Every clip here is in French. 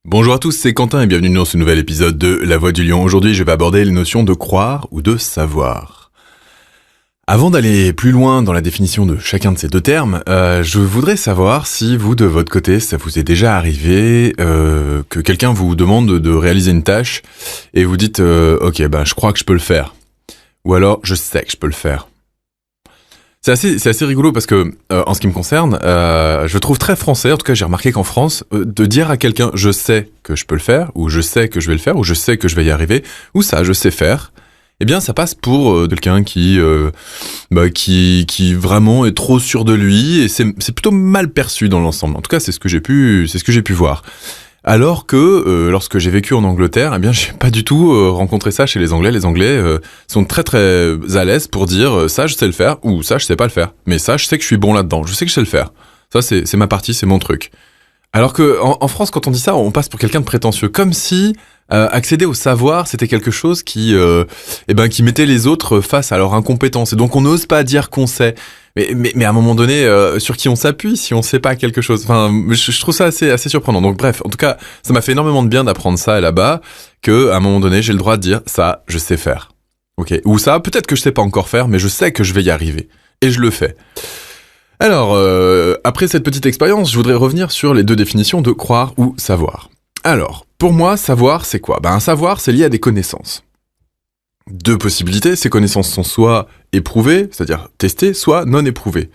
Bonjour à tous, c'est Quentin et bienvenue dans ce nouvel épisode de La Voix du Lion. Aujourd'hui, je vais aborder les notions de croire ou de savoir. Avant d'aller plus loin dans la définition de chacun de ces deux termes, je voudrais savoir si vous, de votre côté, ça vous est déjà arrivé que quelqu'un vous demande de réaliser une tâche et vous dites ok, je crois que je peux le faire. Ou alors, je sais que je peux le faire. C'est assez rigolo parce que, en ce qui me concerne, je trouve très français, en tout cas j'ai remarqué qu'en France, de dire à quelqu'un « je sais que je peux le faire » ou « je sais que je vais le faire » ou « je sais que je vais y arriver » ou ça « je sais faire », eh bien ça passe pour quelqu'un qui vraiment est trop sûr de lui et c'est plutôt mal perçu dans l'ensemble. En tout cas c'est ce que j'ai pu voir. Alors que lorsque j'ai vécu en Angleterre, eh bien j'ai pas du tout rencontré ça chez les Anglais. Les Anglais sont très très à l'aise pour dire ça je sais le faire ou ça je sais pas le faire. Mais ça je sais que je suis bon là-dedans, je sais que je sais le faire. Ça c'est ma partie, c'est mon truc. Alors que en France quand on dit ça, on passe pour quelqu'un de prétentieux, comme si accéder au savoir c'était quelque chose qui mettait les autres face à leur incompétence. Et donc on n'ose pas dire qu'on sait. Mais à un moment donné, sur qui on s'appuie si on sait pas quelque chose. Enfin, je trouve ça assez surprenant. Donc bref, en tout cas, ça m'a fait énormément de bien d'apprendre ça là-bas, que à un moment donné, j'ai le droit de dire ça, je sais faire. Ok. Ou ça, peut-être que je sais pas encore faire, mais je sais que je vais y arriver et je le fais. Alors, après cette petite expérience, je voudrais revenir sur les deux définitions de croire ou savoir. Alors, pour moi, savoir, c'est quoi ? Un savoir, c'est lié à des connaissances. Deux possibilités, ces connaissances sont soit éprouvées, c'est-à-dire testées, soit non éprouvées.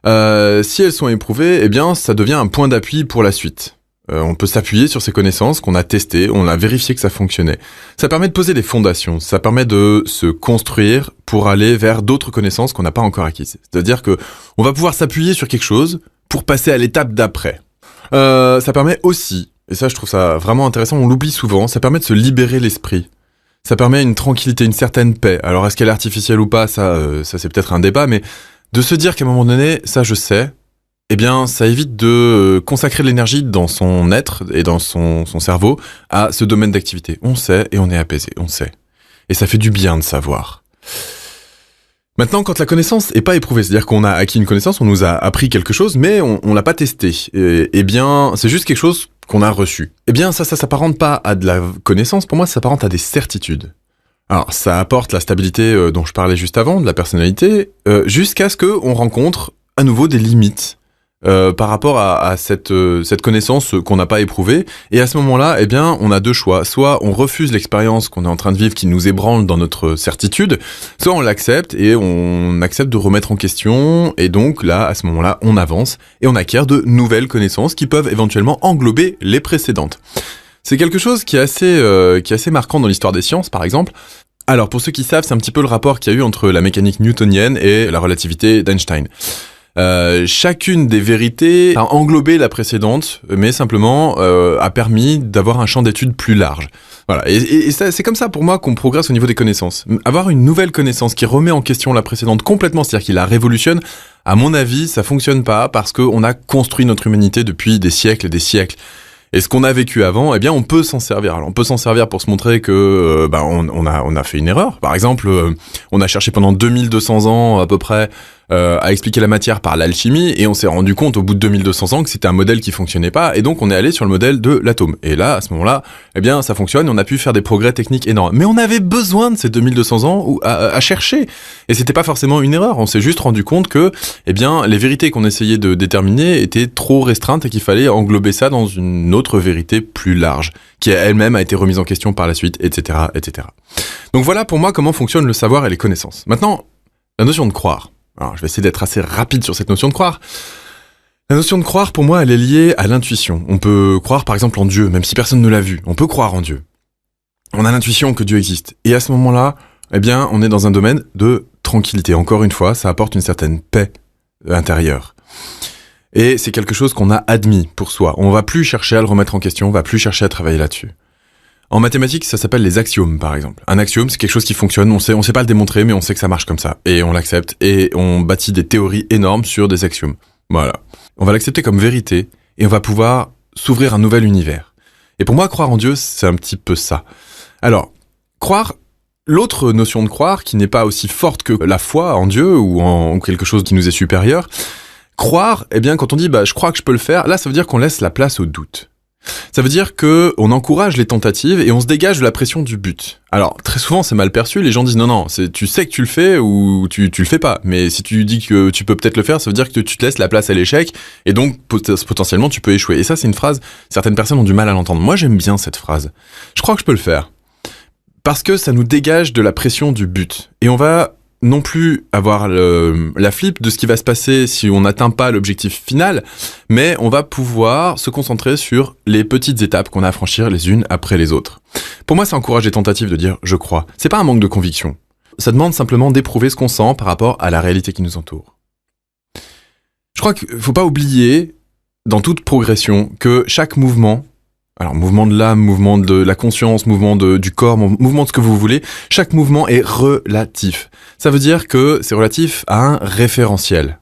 Si elles sont éprouvées, eh bien, ça devient un point d'appui pour la suite. On peut s'appuyer sur ces connaissances qu'on a testées, on a vérifié que ça fonctionnait. Ça permet de poser des fondations, ça permet de se construire pour aller vers d'autres connaissances qu'on n'a pas encore acquises. C'est-à-dire que on va pouvoir s'appuyer sur quelque chose pour passer à l'étape d'après. Ça permet aussi, et ça je trouve ça vraiment intéressant, on l'oublie souvent, ça permet de se libérer l'esprit. Ça permet une tranquillité, une certaine paix. Alors est-ce qu'elle est artificielle ou pas, ça c'est peut-être un débat, mais de se dire qu'à un moment donné, ça je sais, eh bien ça évite de consacrer de l'énergie dans son être et dans son cerveau à ce domaine d'activité. On sait et on est apaisé, on sait. Et ça fait du bien de savoir. Maintenant, quand la connaissance est pas éprouvée, c'est-à-dire qu'on a acquis une connaissance, on nous a appris quelque chose, mais on l'a pas testé. Eh bien, c'est juste quelque chose qu'on a reçu. Eh bien, ça s'apparente pas à de la connaissance, pour moi, ça s'apparente à des certitudes. Alors, ça apporte la stabilité dont je parlais juste avant, de la personnalité, jusqu'à ce qu'on rencontre à nouveau des limites par rapport à cette connaissance qu'on n'a pas éprouvée. Et à ce moment-là, eh bien, on a deux choix. Soit on refuse l'expérience qu'on est en train de vivre qui nous ébranle dans notre certitude, soit on l'accepte et on accepte de remettre en question. Et donc là, à ce moment-là, on avance et on acquiert de nouvelles connaissances qui peuvent éventuellement englober les précédentes. C'est quelque chose qui est assez marquant dans l'histoire des sciences, par exemple. Alors, pour ceux qui savent, c'est un petit peu le rapport qu'il y a eu entre la mécanique newtonienne et la relativité d'Einstein. Chacune des vérités a englobé la précédente, mais simplement a permis d'avoir un champ d'études plus large. Voilà. Et ça, c'est comme ça pour moi qu'on progresse au niveau des connaissances. Avoir une nouvelle connaissance qui remet en question la précédente complètement, c'est-à-dire qui la révolutionne, à mon avis, ça fonctionne pas parce qu'on a construit notre humanité depuis des siècles et des siècles. Et ce qu'on a vécu avant, eh bien, on peut s'en servir. Alors, on peut s'en servir pour se montrer que, on a fait une erreur. Par exemple, on a cherché pendant 2200 ans à peu près à expliquer la matière par l'alchimie et on s'est rendu compte au bout de 2200 ans que c'était un modèle qui fonctionnait pas et donc on est allé sur le modèle de l'atome. Et là, à ce moment-là, eh bien, ça fonctionne et on a pu faire des progrès techniques énormes. Mais on avait besoin de ces 2200 ans à chercher. Et c'était pas forcément une erreur. On s'est juste rendu compte que, eh bien, les vérités qu'on essayait de déterminer étaient trop restreintes et qu'il fallait englober ça dans une autre vérité plus large, qui elle-même a été remise en question par la suite, etc., etc. Donc voilà pour moi comment fonctionne le savoir et les connaissances. Maintenant, la notion de croire. Alors, je vais essayer d'être assez rapide sur cette notion de croire. La notion de croire, pour moi, elle est liée à l'intuition. On peut croire, par exemple, en Dieu, même si personne ne l'a vu. On peut croire en Dieu. On a l'intuition que Dieu existe. Et à ce moment-là, eh bien, on est dans un domaine de tranquillité. Encore une fois, ça apporte une certaine paix intérieure. Et c'est quelque chose qu'on a admis pour soi. On va plus chercher à le remettre en question, on va plus chercher à travailler là-dessus. En mathématiques, ça s'appelle les axiomes, par exemple. Un axiome, c'est quelque chose qui fonctionne, on sait pas le démontrer, mais on sait que ça marche comme ça. Et on l'accepte, et on bâtit des théories énormes sur des axiomes. Voilà. On va l'accepter comme vérité, et on va pouvoir s'ouvrir un nouvel univers. Et pour moi, croire en Dieu, c'est un petit peu ça. Alors, croire, l'autre notion de croire, qui n'est pas aussi forte que la foi en Dieu, ou en quelque chose qui nous est supérieur, croire, eh bien, quand on dit, je crois que je peux le faire, là, ça veut dire qu'on laisse la place au doute. Ça veut dire que on encourage les tentatives et on se dégage de la pression du but. Alors, très souvent, c'est mal perçu. Les gens disent non, tu sais que tu le fais ou tu le fais pas. Mais si tu dis que tu peux peut-être le faire, ça veut dire que tu te laisses la place à l'échec et donc potentiellement tu peux échouer. Et ça, c'est une phrase, certaines personnes ont du mal à l'entendre. Moi, j'aime bien cette phrase. Je crois que je peux le faire. Parce que ça nous dégage de la pression du but. Et on va non plus avoir la flip de ce qui va se passer si on n'atteint pas l'objectif final, mais on va pouvoir se concentrer sur les petites étapes qu'on a à franchir les unes après les autres. Pour moi, ça encourage les tentatives de dire « je crois ». C'est pas un manque de conviction. Ça demande simplement d'éprouver ce qu'on sent par rapport à la réalité qui nous entoure. Je crois qu'il faut pas oublier, dans toute progression, que chaque mouvement, alors mouvement de l'âme, mouvement de la conscience, mouvement du corps, mouvement de ce que vous voulez, chaque mouvement est relatif. Ça veut dire que c'est relatif à un référentiel.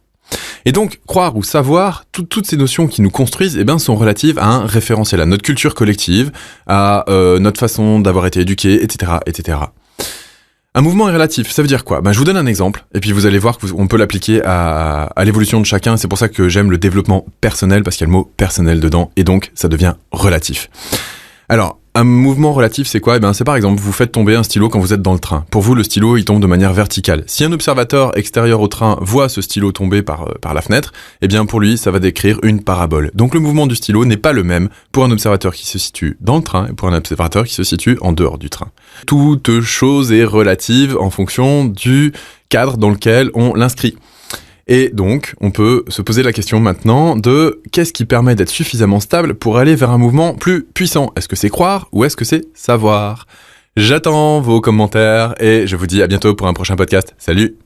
Et donc, croire ou savoir, toutes ces notions qui nous construisent, sont relatives à un référentiel, à notre culture collective, à notre façon d'avoir été éduqué, etc., etc. Un mouvement est relatif, ça veut dire quoi ? Je vous donne un exemple, et puis vous allez voir qu'on peut l'appliquer à l'évolution de chacun. C'est pour ça que j'aime le développement personnel, parce qu'il y a le mot personnel dedans, et donc ça devient relatif. Alors, un mouvement relatif, c'est quoi ? C'est par exemple, vous faites tomber un stylo quand vous êtes dans le train. Pour vous, le stylo, il tombe de manière verticale. Si un observateur extérieur au train voit ce stylo tomber par la fenêtre, pour lui, ça va décrire une parabole. Donc le mouvement du stylo n'est pas le même pour un observateur qui se situe dans le train et pour un observateur qui se situe en dehors du train. Toute chose est relative en fonction du cadre dans lequel on l'inscrit. Et donc, on peut se poser la question maintenant de qu'est-ce qui permet d'être suffisamment stable pour aller vers un mouvement plus puissant ? Est-ce que c'est croire ou est-ce que c'est savoir ? J'attends vos commentaires et je vous dis à bientôt pour un prochain podcast. Salut !